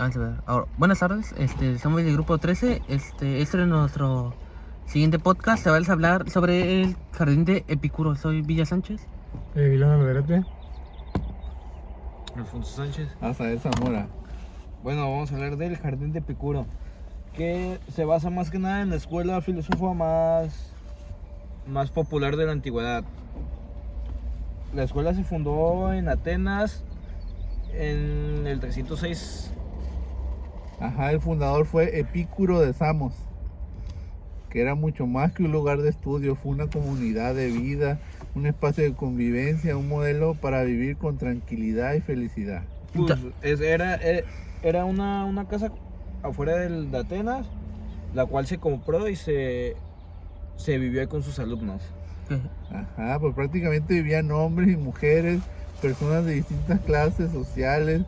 Vamos a ver. Ahora, buenas tardes, somos del grupo 13. Este es nuestro siguiente podcast. Se va a hablar sobre el jardín de Epicuro. Soy Villa Sánchez. Vilano Alderete. Alfonso Sánchez. Azael Zamora. Bueno, vamos a hablar del Jardín de Epicuro, que se basa más que nada en la escuela filosófica más popular de la antigüedad. La escuela se fundó en Atenas en el 306. Ajá, el fundador fue Epicuro de Samos, que era mucho más que un lugar de estudio, fue una comunidad de vida, un espacio de convivencia, un modelo para vivir con tranquilidad y felicidad. Pues, era una casa afuera de Atenas, la cual se compró y se vivió ahí con sus alumnos. Ajá, pues prácticamente vivían hombres y mujeres, personas de distintas clases sociales,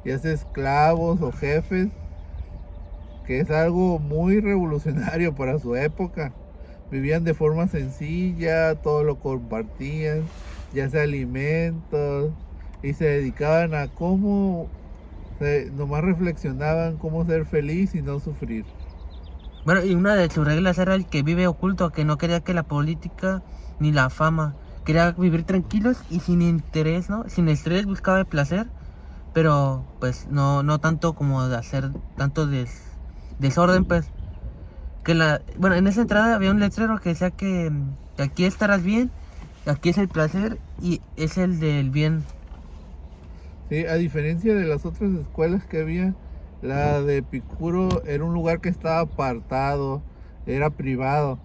ya sea esclavos o jefes, que es algo muy revolucionario para su época. Vivían de forma sencilla, todo lo compartían, ya sea alimentos, y se dedicaban a nomás reflexionaban cómo ser feliz y no sufrir. Bueno, y una de sus reglas era el que vive oculto, que no quería que la política ni la fama. Quería vivir tranquilos y sin interés, ¿no? Sin estrés, buscaba el placer, pero pues no tanto como de hacer tanto desorden, pues. Bueno, en esa entrada había un letrero que decía que aquí estarás bien, aquí es el placer y es el del bien. Sí, a diferencia de las otras escuelas que había, la de Epicuro era un lugar que estaba apartado, era privado.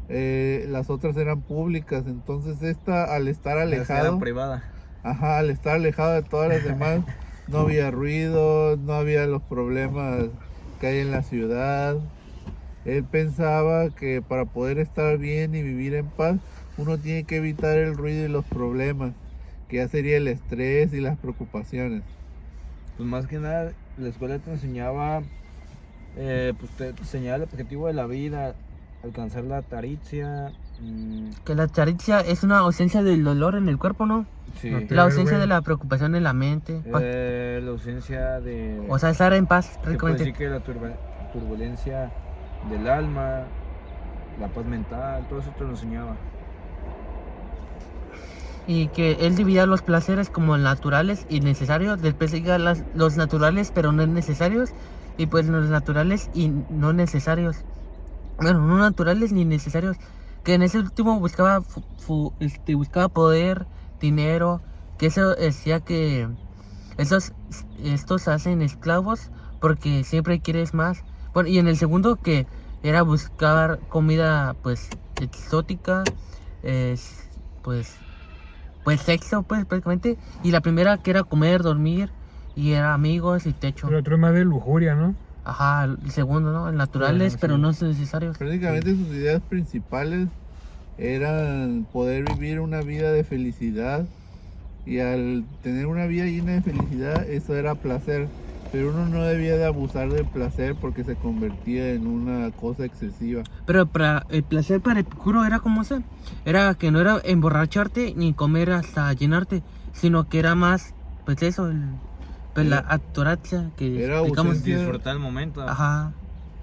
Las otras eran públicas, entonces esta, al estar alejado, Era privada. ajá, al estar alejado de todas las demás, no había ruido, no había los problemas que hay en la ciudad. Él pensaba que para poder estar bien y vivir en paz, uno tiene que evitar el ruido y los problemas, que ya sería el estrés y las preocupaciones. Pues más que nada, la escuela te enseñaba, te enseñaba el objetivo de la vida, alcanzar la taricia. Que la charicia es una ausencia del dolor en el cuerpo, ¿no? Sí. No La ausencia güey. de la preocupación en la mente. La ausencia de... O sea, estar en paz, se puede prácticamente. decir que la turbulencia del alma, la paz mental, todo eso te lo enseñaba. Y que él dividía los placeres como naturales y necesarios. Después diga los naturales pero no necesarios. Y pues los naturales y no necesarios. Bueno, no naturales ni necesarios. Que en ese último buscaba buscaba poder, dinero. Que eso decía que estos hacen esclavos porque siempre quieres más. Bueno, y en el segundo que era buscar comida pues exótica, pues sexo, pues prácticamente. Y la primera que era comer, dormir y era amigos y techo. El otro es más de lujuria, ¿no? Ajá, el segundo, ¿no? El naturales, Sí. pero no son necesarios. Prácticamente sus ideas principales eran poder vivir una vida de felicidad, y al tener una vida llena de felicidad, eso era placer, pero uno no debía de abusar del placer porque se convertía en una cosa excesiva. Pero para el placer para Epicuro era como sea. Era que no era emborracharte ni comer hasta llenarte, sino que era más, pues eso, la ataraxia que Era explicamos. ausencia. Disfrutar el momento. Ajá.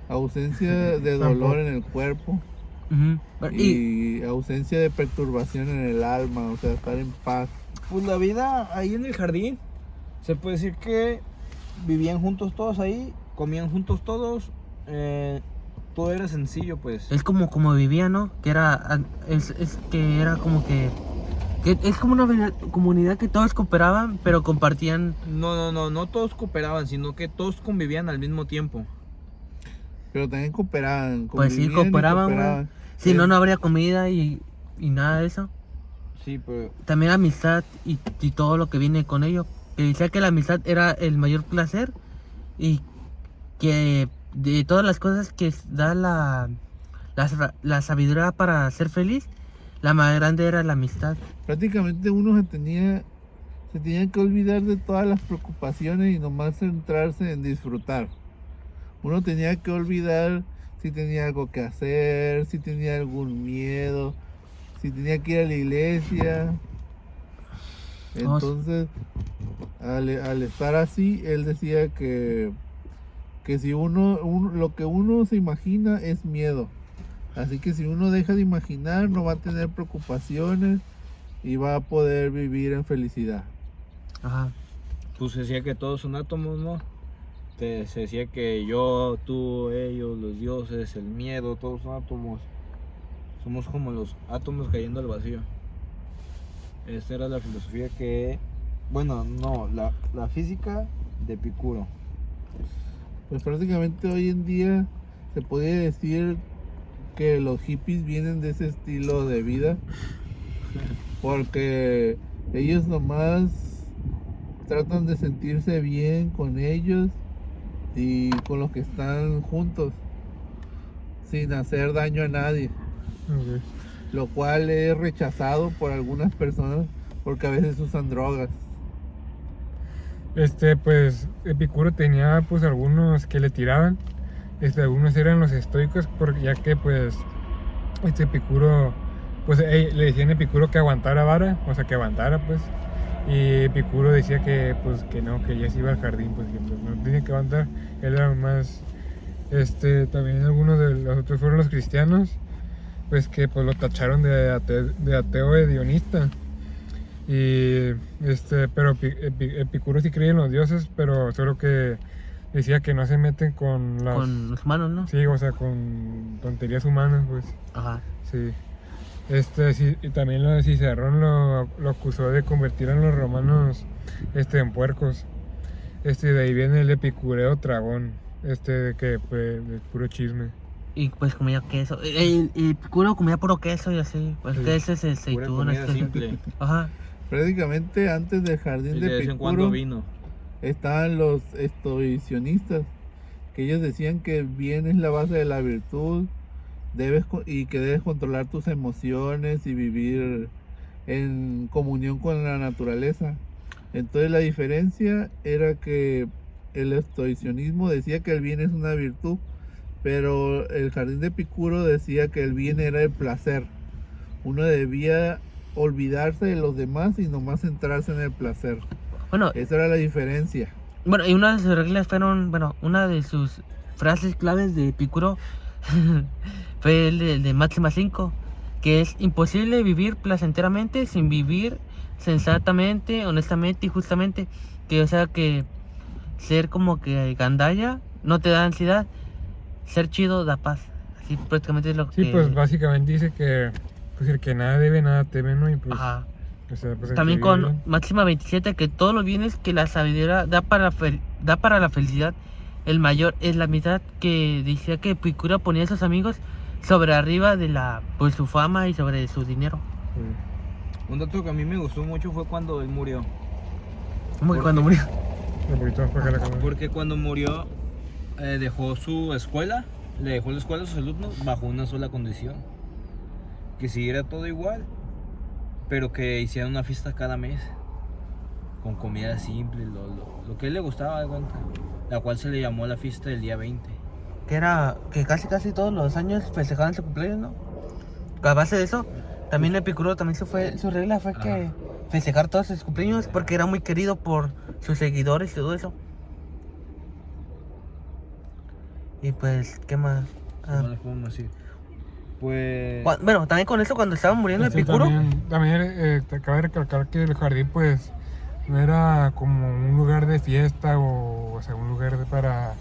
Ausencia de dolor en el cuerpo Ujú. y ausencia de perturbación en el alma, o sea, estar en paz. Pues la vida ahí en el jardín, se puede decir que vivían juntos todos ahí, comían juntos todos, todo era sencillo, pues. Es como vivía, ¿no? Que era que era como que es como una comunidad que todos cooperaban, pero compartían. No todos cooperaban, sino que todos convivían al mismo tiempo. Pero también cooperaban. Pues sí, convivían y cooperaban, güey. Si no habría comida y nada de eso. Sí, pero También amistad y todo lo que viene con ello. Que decía que la amistad era el mayor placer y que de todas las cosas que da la sabiduría para ser feliz, la más grande era la amistad. Prácticamente uno se tenía que olvidar de todas las preocupaciones y nomás centrarse en disfrutar. Uno tenía que olvidar si tenía algo que hacer, si tenía algún miedo, si tenía que ir a la iglesia. Entonces, al estar así, él decía que que si lo que uno se imagina es miedo. Así que si uno deja de imaginar, no va a tener preocupaciones y va a poder vivir en felicidad. Ajá. Pues se decía que todos son átomos, ¿no? Se decía que yo, tú, ellos, los dioses, el miedo, todos son átomos. Somos como los átomos cayendo al vacío. Esta era la filosofía que... Bueno, no, la física de Epicuro. Pues prácticamente hoy en día se podría decir que los hippies vienen de ese estilo de vida, porque ellos nomás tratan de sentirse bien con ellos y con los que están juntos, sin hacer daño a nadie, Ok. lo cual es rechazado por algunas personas porque a veces usan drogas. Pues Epicuro tenía pues algunos que le tiraban. Algunos eran los estoicos, porque ya que pues Epicuro, pues le decían a Epicuro que aguantara vara, o sea que aguantara pues. Y Epicuro decía que pues que no, que ya se iba al jardín, pues que pues, no tenía que aguantar. Él era más, también algunos de los otros fueron los cristianos, pues que pues lo tacharon de ateo hedionista. Y pero Epicuro sí creía en los dioses, pero solo que decía que no se meten con Con los humanos, ¿no? Sí, o sea, con tonterías humanas, pues. Ajá. Sí. Sí, y también Cicerón lo acusó de convertir a los romanos en puercos. De ahí viene el epicureo tragón, de que fue de puro chisme. Y pues comía queso. El Epicuro comía puro queso y así. Pues Sí. queso es Pura aceitunas. comida simple. Ajá. Prácticamente antes del jardín Y de de vez en cuando Epicuro vino. estaban los estoicionistas, que ellos decían que el bien es la base de la virtud, y que debes controlar tus emociones y vivir en comunión con la naturaleza. Entonces la diferencia era que el estoicionismo decía que el bien es una virtud, pero el jardín de Epicuro decía que el bien era el placer. Uno debía olvidarse de los demás y nomás centrarse en el placer. Bueno, Esa era la diferencia. y una de sus reglas fueron, una de sus frases claves de Epicuro fue el de Máxima 5, que es imposible vivir placenteramente sin vivir sensatamente, honestamente y justamente. Que o sea que ser como que gandalla no te da ansiedad, ser chido da paz. Así prácticamente es lo que... Sí, pues básicamente dice que pues el que nada debe, nada teme, ¿no? Y pues, Ajá. o sea, pues, el También que vive con bien. Máxima 27, que todos los bienes que la sabiduría da para la felicidad, el mayor es la mitad, que decía que Epicuro ponía a sus amigos sobre arriba de su fama y sobre su dinero. Sí. Un dato que a mí me gustó mucho fue cuando él murió. Como que ¿Por cuando qué? murió. Un poquito más para acá la cámara. Porque cuando murió, dejó su escuela, le dejó la escuela a sus alumnos bajo una sola condición: que siguiera todo igual, pero que hiciera una fiesta cada mes, con comida simple, lo que a él le gustaba, de cuenta, la cual se le llamó la fiesta del día 20. Que era que casi todos los años festejaban su cumpleaños, ¿no? A base de eso, también Epicuro también su regla fue que festejar todos sus cumpleaños, porque era muy querido por sus seguidores y todo eso. Y pues, ¿qué más? ¿Cómo le podemos decir? Pues... También con eso, cuando estaba muriendo Epicuro, También te acabo de recalcar que el jardín pues no era como un lugar de fiesta o sea, un lugar para...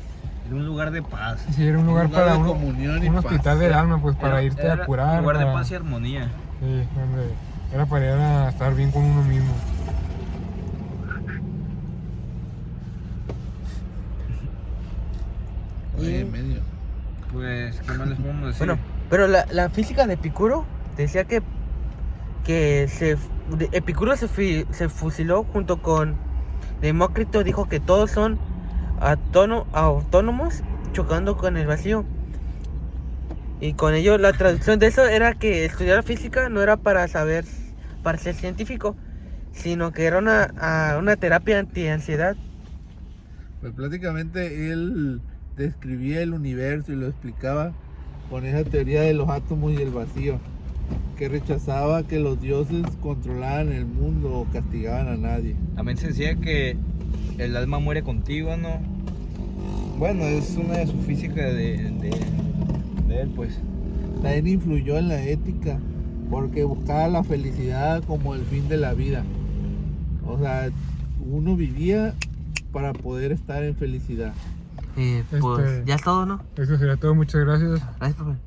Era un lugar de paz. Sí, era un lugar para de comunión y un paz. hospital del alma, pues para irte Era a curar. un lugar de para- paz y armonía. Sí, donde era para ir a estar bien con uno mismo. Ahí en medio. Pues, ¿qué más les podemos decir? pero la física de Epicuro decía que Epicuro se fusiló junto con Demócrito, dijo que todos son autónomos chocando con el vacío. Y con ello la traducción de eso era que estudiar física no era para ser científico, sino que era una terapia anti-ansiedad. Pues prácticamente él describía el universo y lo explicaba con esa teoría de los átomos y el vacío, que rechazaba que los dioses controlaran el mundo o castigaban a nadie. También se decía que el alma muere contigo, ¿no? Bueno, es una de su física de él, pues. También influyó en la ética porque buscaba la felicidad como el fin de la vida. O sea, uno vivía para poder estar en felicidad. Pues Este- ya es todo, ¿no? Eso sería todo, muchas gracias. Gracias, profe.